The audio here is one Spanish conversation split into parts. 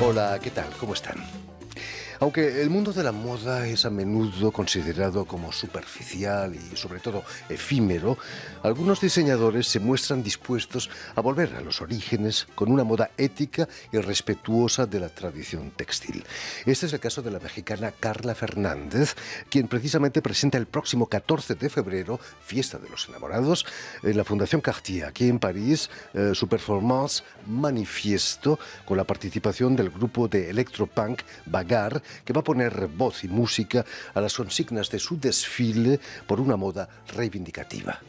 Hola, ¿qué tal? ¿Cómo están? Aunque el mundo de la moda es a menudo considerado como superficial y sobre todo efímero, algunos diseñadores se muestran dispuestos a volver a los orígenes con una moda ética y respetuosa de la tradición textil. Este es el caso de la mexicana Carla Fernández, quien precisamente presenta el próximo 14 de febrero, Fiesta de los Enamorados, en la Fundación Cartier, aquí en París, su performance Manifiesto, con la participación del grupo de electropunk Bagar, que va a poner voz y música a las consignas de su desfile por una moda reivindicativa.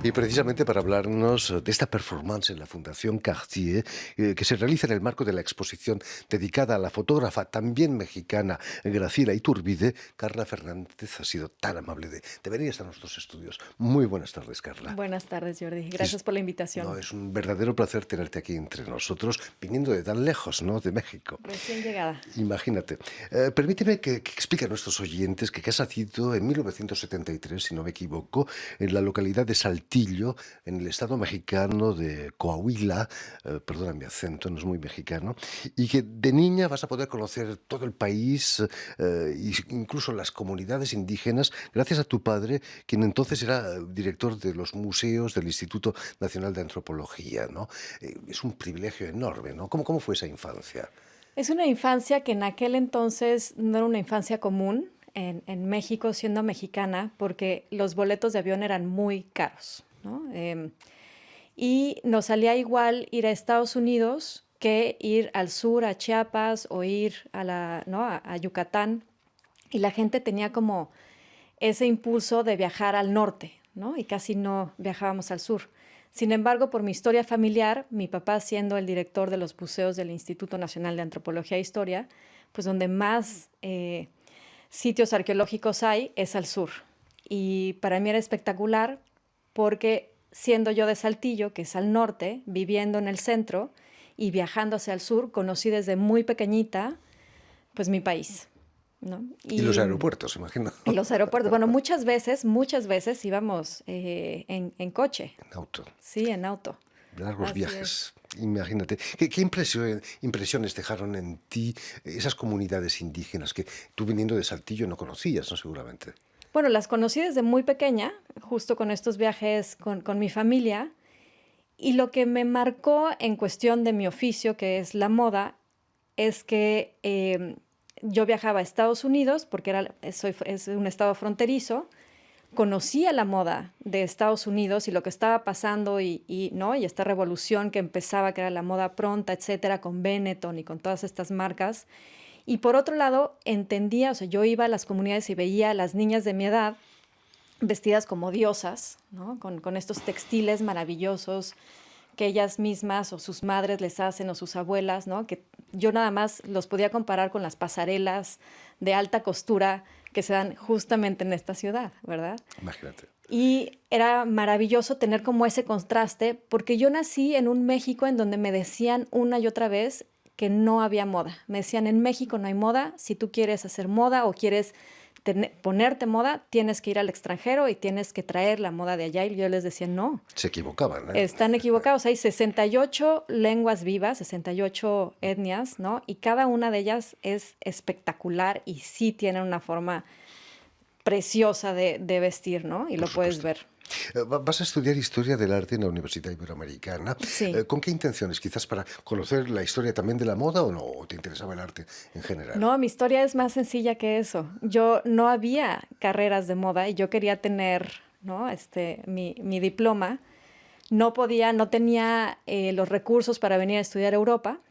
Y precisamente para hablarnos de esta performance en la Fundación Cartier, que se realiza en el marco de la exposición dedicada a la fotógrafa también mexicana Graciela Iturbide, Carla Fernández ha sido tan amable de venir hasta nuestros estudios. Muy buenas tardes, Carla. Buenas tardes, Jordi. Gracias por la invitación. No, es un verdadero placer tenerte aquí entre nosotros, viniendo de tan lejos, ¿no? De México. Recién llegada. Imagínate. Permíteme que explique a nuestros oyentes que has nacido en 1973, si no me equivoco, en la localidad de Saltillo, en el estado mexicano de Coahuila, perdona mi acento, no es muy mexicano, y que de niña vas a poder conocer todo el país, incluso las comunidades indígenas, gracias a tu padre, quien entonces era director de los museos del Instituto Nacional de Antropología, ¿no? Es un privilegio enorme, ¿no? ¿Cómo fue esa infancia? Es una infancia que en aquel entonces no era una infancia común en México, siendo mexicana, porque los boletos de avión eran muy caros, ¿no? Y nos salía igual ir a Estados Unidos que ir al sur, a Chiapas, o ir ¿no? a Yucatán. Y la gente tenía como ese impulso de viajar al norte, ¿no? Y casi no viajábamos al sur. Sin embargo, por mi historia familiar, mi papá siendo el director de los museos del Instituto Nacional de Antropología e Historia, pues donde más sitios arqueológicos hay es al sur. Y para mí era espectacular porque siendo yo de Saltillo, que es al norte, viviendo en el centro y viajando hacia el sur, conocí desde muy pequeñita pues mi país, ¿no? Y los aeropuertos, imagino. Y los aeropuertos. Bueno, muchas veces íbamos en coche. En auto. Sí, en auto. Largos Así viajes. es. Imagínate. ¿Qué impresiones dejaron en ti esas comunidades indígenas que tú viniendo de Saltillo no conocías, ¿no? Seguramente. Bueno, las conocí desde muy pequeña, justo con estos viajes con mi familia. Y lo que me marcó en cuestión de mi oficio, que es la moda, es que yo viajaba a Estados Unidos, porque es un estado fronterizo, conocía la moda de Estados Unidos y lo que estaba pasando ¿no? Y esta revolución que empezaba, que era la moda pronta, etcétera, con Benetton y con todas estas marcas. Y por otro lado, entendía, o sea, yo iba a las comunidades y veía a las niñas de mi edad vestidas como diosas, ¿no? Con estos textiles maravillosos que ellas mismas o sus madres les hacen o sus abuelas, ¿no? Que yo nada más los podía comparar con las pasarelas de alta costura que se dan justamente en esta ciudad, ¿verdad? Imagínate. Y era maravilloso tener como ese contraste, porque yo nací en un México en donde me decían una y otra vez que no había moda. Me decían, en México no hay moda, si tú quieres hacer moda o quieres ponerte moda, tienes que ir al extranjero y tienes que traer la moda de allá. Y yo les decía, no. Se equivocaban, ¿eh? Están equivocados. Hay 68 lenguas vivas, 68 etnias, ¿no? Y cada una de ellas es espectacular y sí tienen una forma preciosa de vestir, ¿no? Y Por lo puedes supuesto. ver. Vas a estudiar Historia del Arte en la Universidad Iberoamericana. Sí. ¿Con qué intenciones? ¿Quizás para conocer la historia también de la moda o no? ¿O te interesaba el arte en general? No, mi historia es más sencilla que eso. Yo no había carreras de moda y yo quería tener, ¿no? Mi diploma. No podía, no tenía los recursos para venir a estudiar a Europa.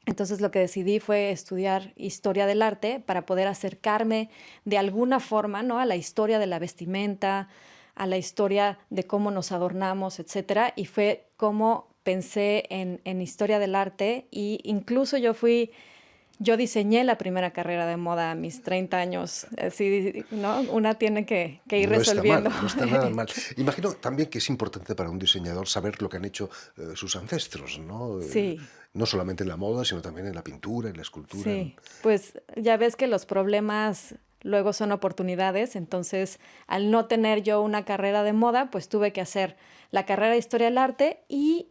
Entonces lo que decidí fue estudiar historia del arte para poder acercarme de alguna forma, ¿no? A la historia de la vestimenta, a la historia de cómo nos adornamos, etcétera. Y fue como pensé en historia del arte y incluso yo diseñé la primera carrera de moda a mis 30 años. Así, ¿no? Una tiene que ir No está mal, resolviendo. no está nada mal. Imagino también que es importante para un diseñador saber lo que han hecho sus ancestros, ¿no? Sí. No solamente en la moda, sino también en la pintura, en la escultura. Sí, pues ya ves que los problemas luego son oportunidades, entonces al no tener yo una carrera de moda, pues tuve que hacer la carrera de Historia del Arte y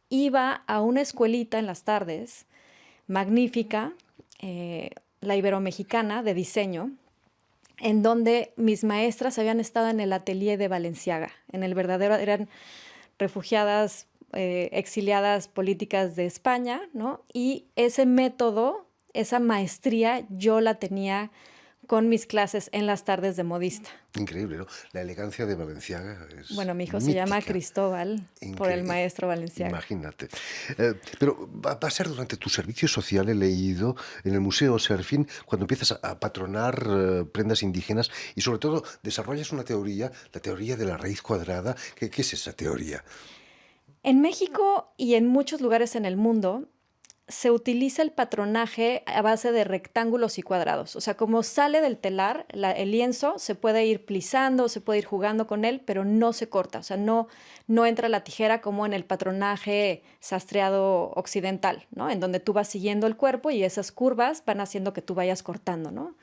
iba a una escuelita en las tardes, magnífica, la Iberomexicana de diseño, en donde mis maestras habían estado en el atelier de Balenciaga, en el verdadero, eran refugiadas, exiliadas políticas de España, ¿no? Y ese método, esa maestría, yo la tenía con mis clases en las tardes de modista. Increíble, ¿no? La elegancia de Balenciaga es Bueno, mi hijo se llama mítica. Cristóbal por el Increíble. maestro Balenciaga. Imagínate. Pero va a ser durante tu servicio social, he leído, en el Museo Serfín, cuando empiezas a patronar prendas indígenas y sobre todo desarrollas una teoría, la teoría de la raíz cuadrada. ¿Qué es esa teoría? En México y en muchos lugares en el mundo se utiliza el patronaje a base de rectángulos y cuadrados. O sea, como sale del telar, el lienzo se puede ir plisando, se puede ir jugando con él, pero no se corta. O sea, no entra la tijera como en el patronaje sastreado occidental, ¿no? En donde tú vas siguiendo el cuerpo y esas curvas van haciendo que tú vayas cortando, ¿no?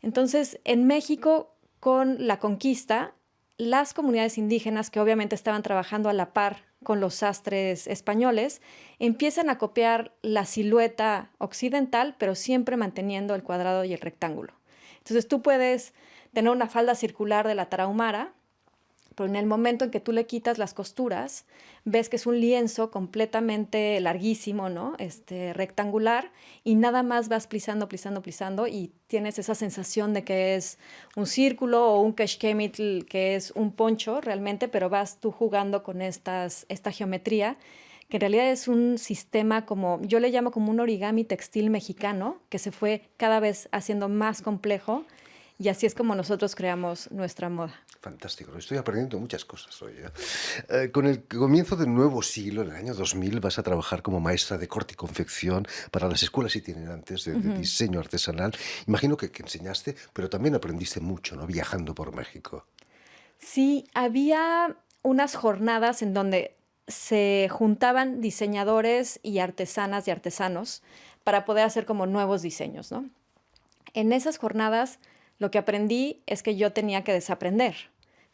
Entonces, en México, con la conquista, las comunidades indígenas, que obviamente estaban trabajando a la par con los sastres españoles, empiezan a copiar la silueta occidental, pero siempre manteniendo el cuadrado y el rectángulo. Entonces tú puedes tener una falda circular de la tarahumara, pero en el momento en que tú le quitas las costuras, ves que es un lienzo completamente larguísimo, ¿no? Rectangular, y nada más vas plisando, plisando, plisando, y tienes esa sensación de que es un círculo o un keshkemitl, que es un poncho realmente, pero vas tú jugando con esta geometría, que en realidad es un sistema como, yo le llamo como un origami textil mexicano, que se fue cada vez haciendo más complejo, y así es como nosotros creamos nuestra moda. Fantástico, lo estoy aprendiendo muchas cosas hoy. Con el comienzo del nuevo siglo, en el año 2000, vas a trabajar como maestra de corte y confección para las escuelas itinerantes de diseño artesanal. Imagino que enseñaste, pero también aprendiste mucho, ¿no? Viajando por México. Sí, había unas jornadas en donde se juntaban diseñadores y artesanas y artesanos para poder hacer como nuevos diseños, ¿no? En esas jornadas lo que aprendí es que yo tenía que desaprender,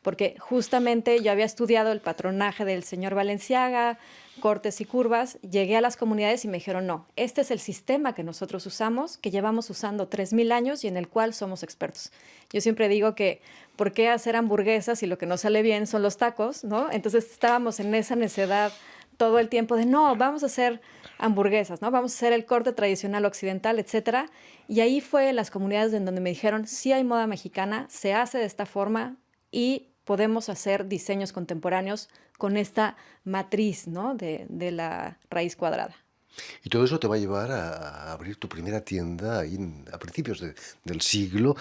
porque justamente yo había estudiado el patronaje del señor Balenciaga, cortes y curvas, llegué a las comunidades y me dijeron, no, este es el sistema que nosotros usamos, que llevamos usando 3000 años y en el cual somos expertos. Yo siempre digo que, ¿por qué hacer hamburguesas si lo que no sale bien son los tacos, ¿no? Entonces estábamos en esa necedad todo el tiempo de, no, vamos a hacer hamburguesas, ¿no? Vamos a hacer el corte tradicional occidental, etcétera. Y ahí fue las comunidades en donde me dijeron, sí hay moda mexicana, se hace de esta forma y podemos hacer diseños contemporáneos con esta matriz, ¿no? de la raíz cuadrada. Y todo eso te va a llevar a abrir tu primera tienda ahí a principios del siglo.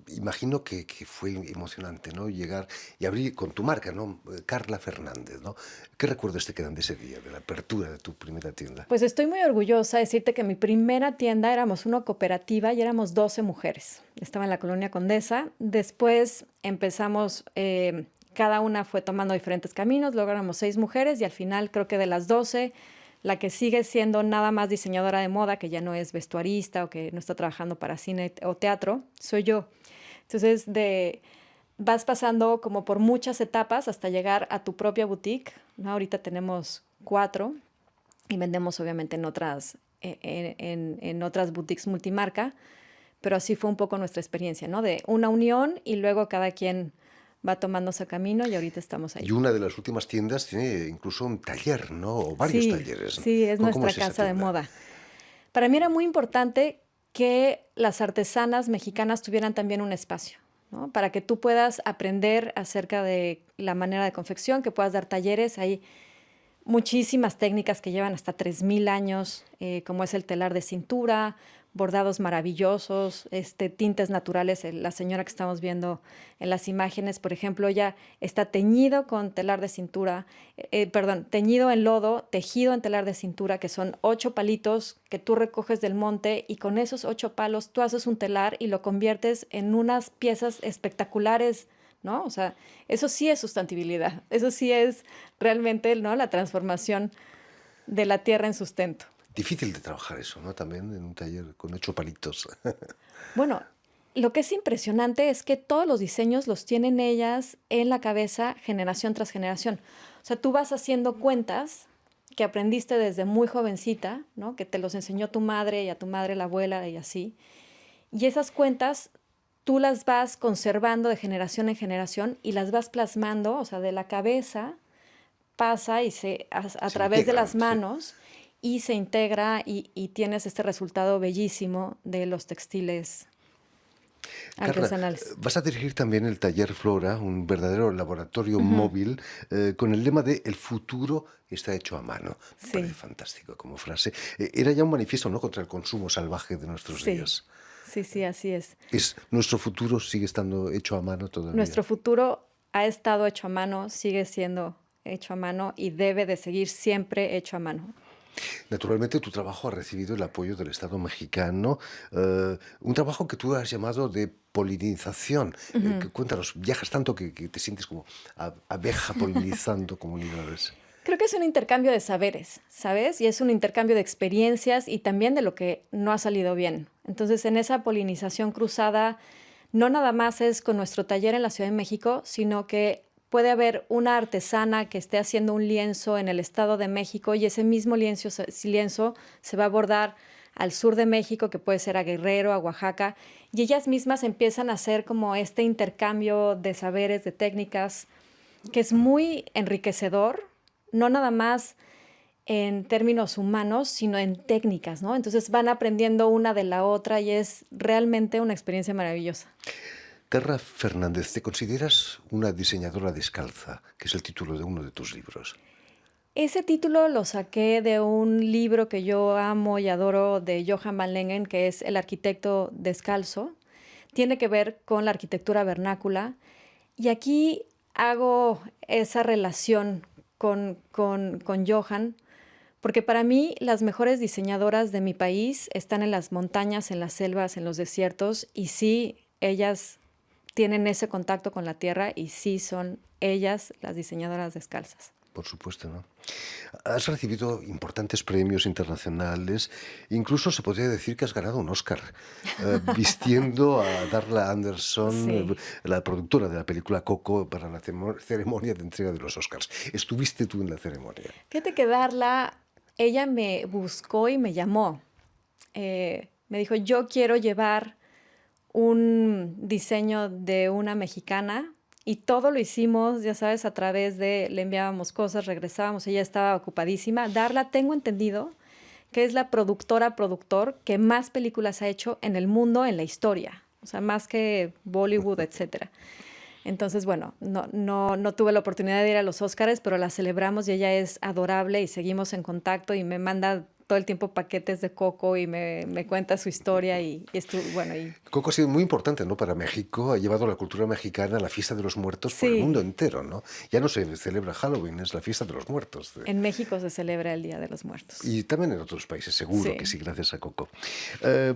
Imagino que fue emocionante, ¿no? Llegar y abrir con tu marca, ¿no? Carla Fernández, ¿no? ¿Qué recuerdos te quedan de ese día, de la apertura de tu primera tienda? Pues estoy muy orgullosa de decirte que mi primera tienda éramos una cooperativa y éramos 12 mujeres. Estaba en la Colonia Condesa. Después empezamos, cada una fue tomando diferentes caminos, luego éramos 6 mujeres y al final creo que de las 12, la que sigue siendo nada más diseñadora de moda, que ya no es vestuarista o que no está trabajando para cine o teatro, soy yo. Entonces, vas pasando como por muchas etapas hasta llegar a tu propia boutique, ¿no? Ahorita tenemos 4 y vendemos obviamente en otras boutiques multimarca, pero así fue un poco nuestra experiencia, ¿no? De una unión y luego cada quien va tomando su camino y ahorita estamos ahí. Y una de las últimas tiendas tiene incluso un taller, ¿no? O varios Sí, talleres. sí, es ¿Cómo nuestra es esa casa de tienda? moda. Para mí era muy importante que las artesanas mexicanas tuvieran también un espacio, ¿no? Para que tú puedas aprender acerca de la manera de confección, que puedas dar talleres. Hay muchísimas técnicas que llevan hasta 3000 años, como es el telar de cintura, bordados maravillosos, tintes naturales. La señora que estamos viendo en las imágenes, por ejemplo, ella está teñido con telar de cintura, perdón, teñido en lodo, tejido en telar de cintura, que son 8 palitos que tú recoges del monte y con esos 8 palos tú haces un telar y lo conviertes en unas piezas espectaculares, ¿no? O sea, eso sí es sustentabilidad, eso sí es realmente, ¿no?, la transformación de la tierra en sustento. Difícil de trabajar eso, ¿no? También en un taller con 8 palitos. Bueno, lo que es impresionante es que todos los diseños los tienen ellas en la cabeza generación tras generación. O sea, tú vas haciendo cuentas que aprendiste desde muy jovencita, ¿no? Que te los enseñó tu madre y a tu madre la abuela y así. Y esas cuentas tú las vas conservando de generación en generación y las vas plasmando, o sea, de la cabeza pasa y a Se través de integran, las sí. manos y se integra y tienes este resultado bellísimo de los textiles Carla, artesanales. vas a dirigir también el taller Flora, un verdadero laboratorio Ujú, móvil, con el lema de "El futuro está hecho a mano". Me parece sí, fantástico como frase. Era ya un manifiesto, ¿no?, contra el consumo salvaje de nuestros sí, días. sí, sí, así es. Nuestro futuro sigue estando hecho a mano todavía. Nuestro futuro ha estado hecho a mano, sigue siendo hecho a mano y debe de seguir siempre hecho a mano. Naturalmente, tu trabajo ha recibido el apoyo del Estado mexicano, un trabajo que tú has llamado de polinización. Ujú. Cuéntanos, viajas tanto que te sientes como abeja polinizando comunidades. Creo que es un intercambio de saberes, ¿sabes? Y es un intercambio de experiencias y también de lo que no ha salido bien. Entonces, en esa polinización cruzada, no nada más es con nuestro taller en la Ciudad de México, sino que puede haber una artesana que esté haciendo un lienzo en el Estado de México y ese mismo lienzo se va a bordar al sur de México, que puede ser a Guerrero, a Oaxaca, y ellas mismas empiezan a hacer como este intercambio de saberes, de técnicas, que es muy enriquecedor, no nada más en términos humanos, sino en técnicas, ¿no? Entonces van aprendiendo una de la otra y es realmente una experiencia maravillosa. Carla Fernández, ¿te consideras una diseñadora descalza? Que es el título de uno de tus libros. Ese título lo saqué de un libro que yo amo y adoro de Johann van Lengen, que es El arquitecto descalzo. Tiene que ver con la arquitectura vernácula. Y aquí hago esa relación con Johann, porque para mí las mejores diseñadoras de mi país están en las montañas, en las selvas, en los desiertos, y sí, ellas tienen ese contacto con la tierra y sí son ellas las diseñadoras descalzas. Por supuesto, ¿no? Has recibido importantes premios internacionales, incluso se podría decir que has ganado un Oscar, vistiendo a Darla Anderson, Sí. la productora de la película Coco, para la ceremonia de entrega de los Oscars. ¿Estuviste tú en la ceremonia? Fíjate que Darla, ella me buscó y me llamó. Me dijo, yo quiero llevar un diseño de una mexicana y todo lo hicimos, ya sabes, a través de, le enviábamos cosas, regresábamos, ella estaba ocupadísima. Darla, tengo entendido que es la productor que más películas ha hecho en el mundo, en la historia, o sea, más que Bollywood, etcétera. Entonces, bueno, no tuve la oportunidad de ir a los Óscares, pero la celebramos y ella es adorable y seguimos en contacto y me manda todo el tiempo paquetes de Coco y me cuenta su historia bueno, Coco ha sido muy importante, ¿no? Para México, ha llevado la cultura mexicana a la fiesta de los muertos por el mundo sí, entero, ¿no? Ya no se celebra Halloween, es la fiesta de los muertos. en México se celebra el Día de los Muertos. Y también en otros países, seguro que Sí. sí, gracias a Coco.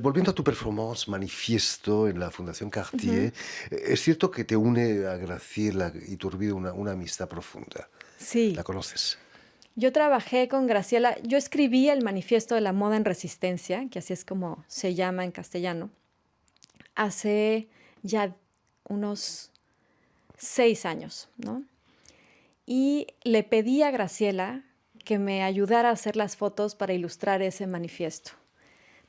Volviendo a tu performance Manifiesto en la Fundación Cartier, es cierto que te une a Graciela Iturbide una amistad profunda. ¿La Sí, conoces? yo trabajé con Graciela, yo escribí el Manifiesto de la Moda en Resistencia, que así es como se llama en castellano, hace ya unos 6 años, ¿no? Y le pedí a Graciela que me ayudara a hacer las fotos para ilustrar ese manifiesto.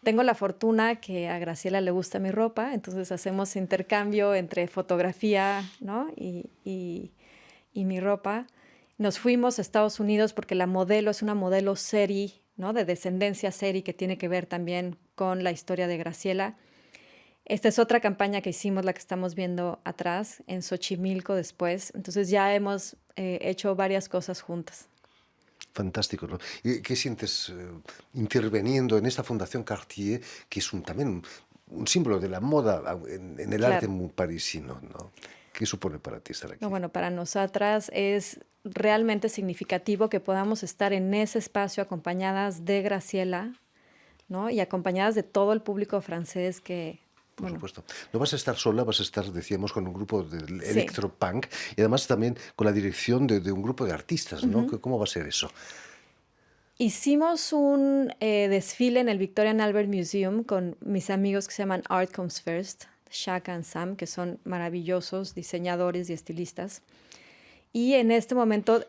Tengo la fortuna que a Graciela le gusta mi ropa, entonces hacemos intercambio entre fotografía, ¿no? y mi ropa. Nos fuimos a Estados Unidos porque la modelo es una modelo seri, ¿no? De descendencia seri, que tiene que ver también con la historia de Graciela. Esta es otra campaña que hicimos, la que estamos viendo atrás, en Xochimilco después. Entonces ya hemos hecho varias cosas juntas. Fantástico, ¿no? ¿Y qué sientes interviniendo en esta Fundación Cartier, que es también un símbolo de la moda en el arte Claro. muy parisino, ¿no? ¿Qué supone para ti estar No, aquí? bueno, para nosotras es realmente significativo que podamos estar en ese espacio acompañadas de Graciela, ¿no? Y acompañadas de todo el público francés que, Por bueno, supuesto. No vas a estar sola, vas a estar, decíamos, con un grupo de sí. electropunk y además también con la dirección de un grupo de artistas, ¿no? Ujú. ¿Cómo va a ser eso? Hicimos un desfile en el Victorian Albert Museum con mis amigos que se llaman Art Comes First, Shaka and Sam, que son maravillosos diseñadores y estilistas. Y en este momento,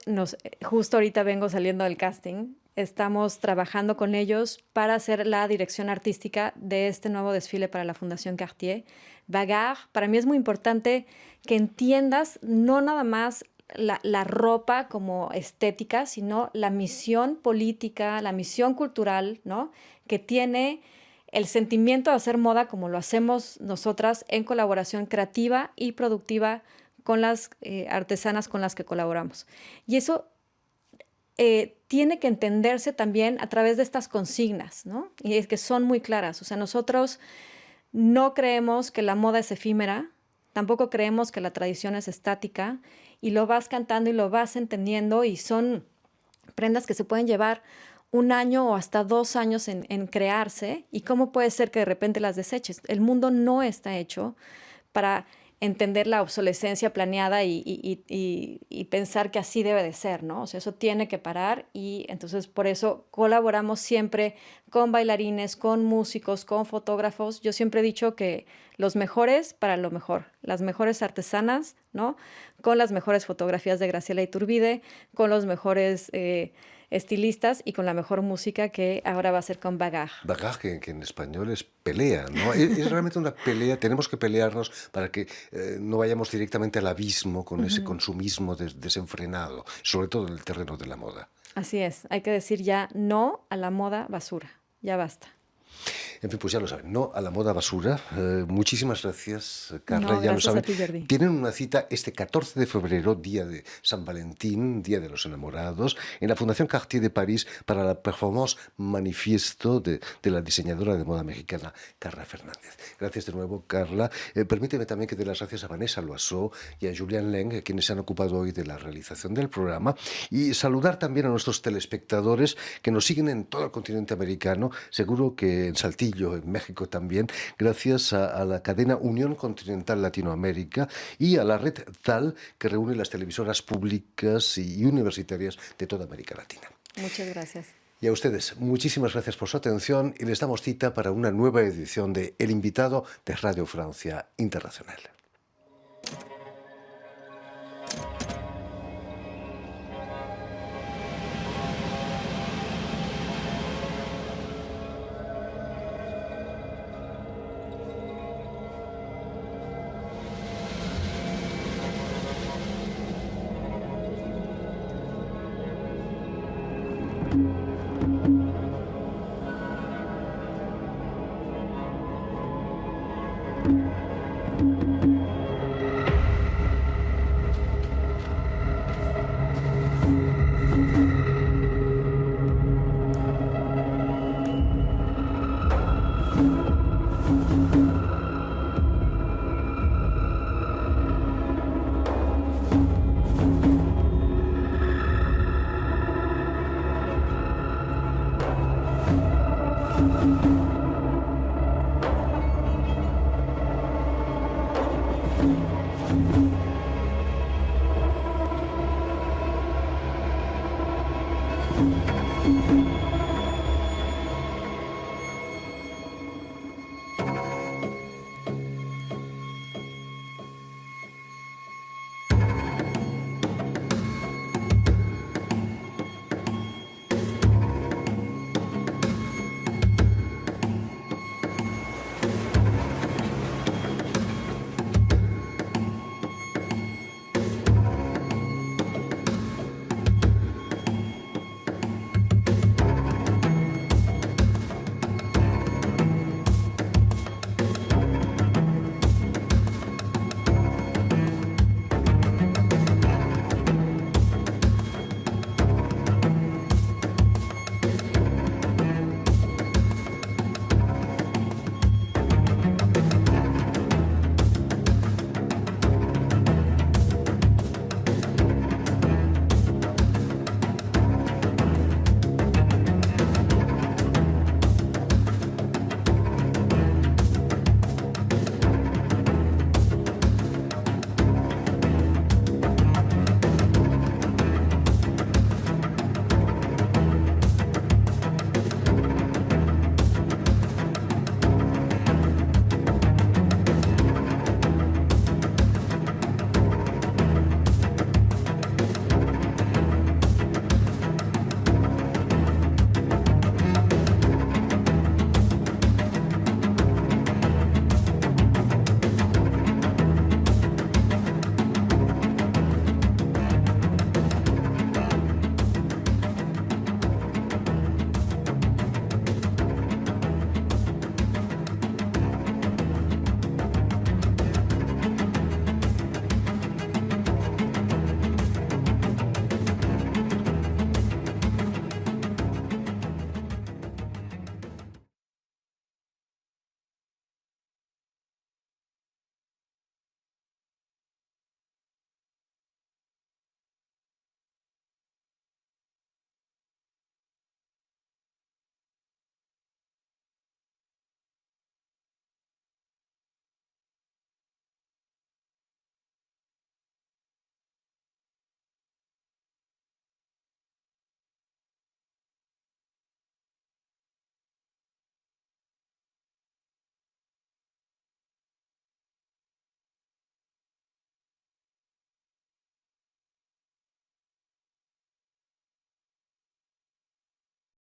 justo ahorita vengo saliendo del casting, estamos trabajando con ellos para hacer la dirección artística de este nuevo desfile para la Fundación Cartier. Bagarre, para mí es muy importante que entiendas no nada más la ropa como estética, sino la misión política, la misión cultural, ¿no? Que tiene el sentimiento de hacer moda como lo hacemos nosotras en colaboración creativa y productiva con las artesanas con las que colaboramos. Y eso tiene que entenderse también a través de estas consignas, ¿no? Y es que son muy claras. O sea, nosotros no creemos que la moda es efímera, tampoco creemos que la tradición es estática, y lo vas cantando y lo vas entendiendo, y son prendas que se pueden llevar 1 año o hasta 2 años en crearse, y cómo puede ser que de repente las deseches. El mundo no está hecho para entender la obsolescencia planeada y pensar que así debe de ser, ¿no? O sea, eso tiene que parar, y entonces por eso colaboramos siempre con bailarines, con músicos, con fotógrafos. Yo siempre he dicho que los mejores para lo mejor, las mejores artesanas, ¿no? Con las mejores fotografías de Graciela Iturbide, con los mejores estilistas y con la mejor música, que ahora va a ser con Bagarre. Bagaje, que en español es pelea, ¿no? Es realmente una pelea, tenemos que pelearnos para que no vayamos directamente al abismo con ese Ujú. consumismo desenfrenado, sobre todo en el terreno de la moda. Así es, hay que decir ya no a la moda basura, ya basta. En fin, pues ya lo saben, no a la moda basura. Muchísimas gracias, Carla, No, ya lo gracias a saben. ti, Jordi. Tienen una cita este 14 de febrero, día de San Valentín, Día de los Enamorados, en la Fundación Cartier de París para la performance Manifiesto de la diseñadora de moda mexicana, Carla Fernández. Gracias de nuevo, Carla. Permíteme también que dé las gracias a Vanessa Loiseau y a Julian Leng, quienes se han ocupado hoy de la realización del programa, y saludar también a nuestros telespectadores que nos siguen en todo el continente americano, seguro que en Saltillo, en México también, gracias a la cadena Unión Continental Latinoamérica y a la red TAL, que reúne las televisoras públicas y universitarias de toda América Latina. Muchas gracias. Y a ustedes, muchísimas gracias por su atención y les damos cita para una nueva edición de El Invitado de Radio Francia Internacional.